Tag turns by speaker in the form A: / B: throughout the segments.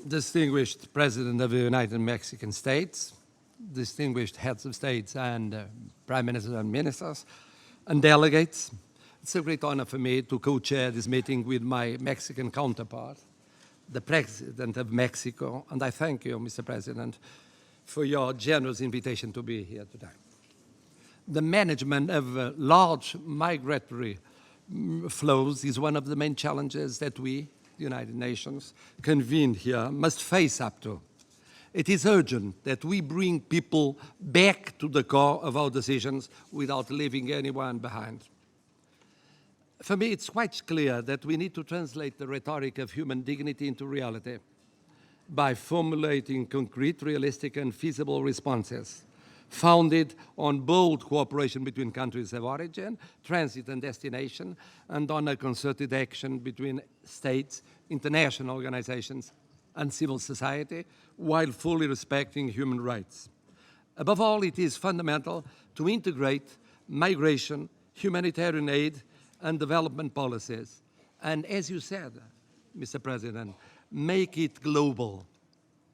A: Distinguished President of the United Mexican States, distinguished heads of states and prime ministers and ministers, and delegates, it's a great honor for me to co-chair this meeting with my Mexican counterpart, the President of Mexico, and I thank you, Mr. President, for your generous invitation to be here today. The management of large migratory flows is one of the main challenges that we, the United Nations, convened here, must face up to. It is urgent that we bring people back to the core of our decisions without leaving anyone behind. For me, it's quite clear that we need to translate the rhetoric of human dignity into reality by formulating concrete, realistic, and feasible responses founded on bold cooperation between countries of origin, transit and destination, and on a concerted action between states, international organizations, and civil society, while fully respecting human rights. Above all, it is fundamental to integrate migration, humanitarian aid, and development policies. And as you said, Mr. President, make it global.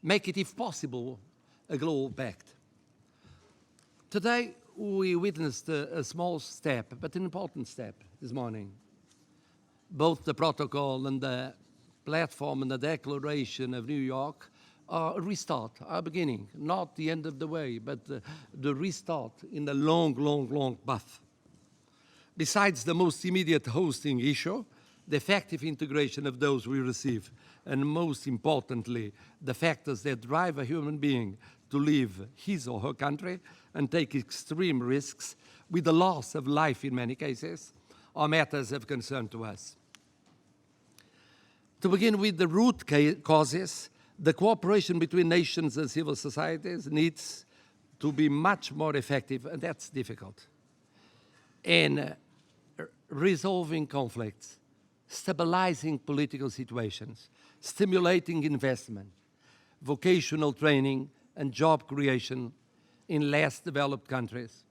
A: Make it, if possible, a global pact. Today, we witnessed a small step, but an important step this morning. Both the protocol and the platform and the Declaration of New York are a restart, a beginning, not the end of the way, but the restart in the long, long, long path. Besides the most immediate hosting issue, the effective integration of those we receive, and most importantly, the factors that drive a human being to leave his or her country and take extreme risks with the loss of life in many cases, are matters of concern to us. To begin with the root causes, the cooperation between nations and civil societies needs to be much more effective, and that's difficult, in resolving conflicts, stabilizing political situations, stimulating investment, vocational training, and job creation in less developed countries.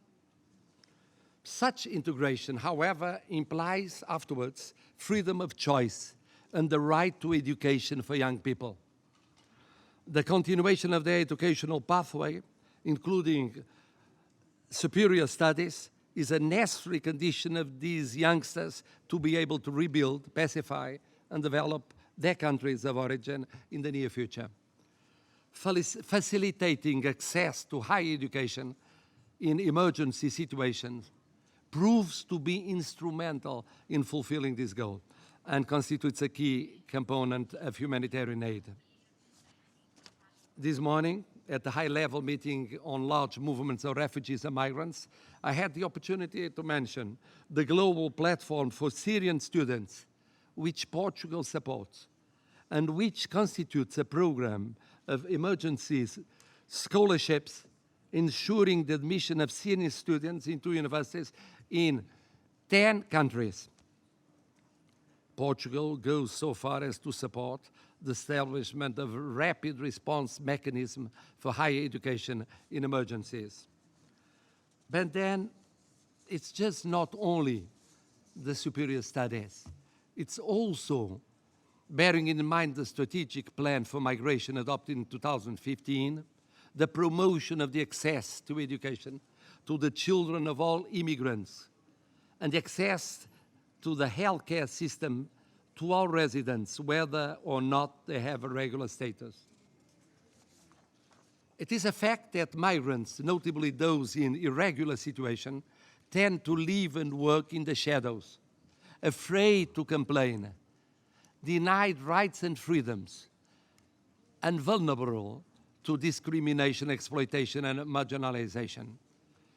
A: Such integration, however, implies afterwards freedom of choice and the right to education for young people. The continuation of their educational pathway, including superior studies, is a necessary condition of these youngsters to be able to rebuild, pacify, and develop their countries of origin in the near future. Facilitating access to higher education in emergency situations proves to be instrumental in fulfilling this goal and constitutes a key component of humanitarian aid. This morning, at the high-level meeting on large movements of refugees and migrants, I had the opportunity to mention the global platform for Syrian students, which Portugal supports, and which constitutes a program of emergency scholarships ensuring the admission of Syrian students into universities in 10 countries. Portugal goes so far as to support the establishment of a rapid response mechanism for higher education in emergencies. But then, it's just not only the superior studies, it's also bearing in mind the strategic plan for migration adopted in 2015, the promotion of the access to education to the children of all immigrants, and the access to the healthcare system to all residents, whether or not they have a regular status. It is a fact that migrants, notably those in irregular situation, tend to live and work in the shadows, afraid to complain, denied rights and freedoms, and vulnerable to discrimination, exploitation, and marginalization.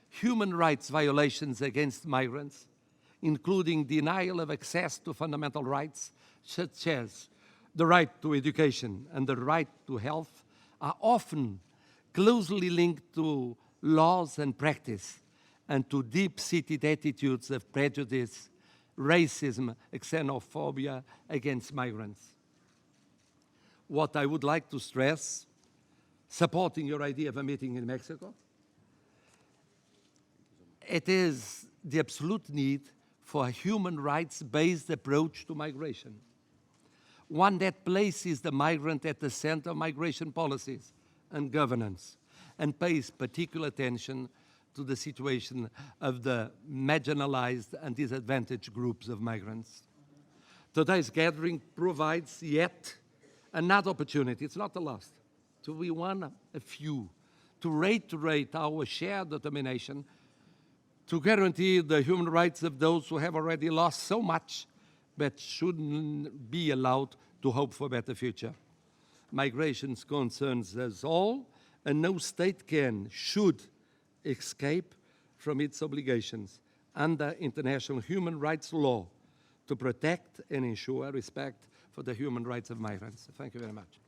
A: Human rights violations against migrants, including denial of access to fundamental rights, such as the right to education and the right to health, are often closely linked to laws and practice and to deep-seated attitudes of prejudice, racism, xenophobia against migrants. What I would like to stress, supporting your idea of a meeting in Mexico, it is the absolute need for a human rights-based approach to migration. one that places the migrant at the center of migration policies and governance, and pays particular attention to the situation of the marginalized and disadvantaged groups of migrants. Today's gathering provides yet another opportunity, it's not the last, to be one of a few, to reiterate our shared determination to guarantee the human rights of those who have already lost so much but shouldn't be allowed to hope for a better future. Migration concerns us all, and no state can, should escape from its obligations under international human rights law to protect and ensure respect for the human rights of migrants. Thank you very much.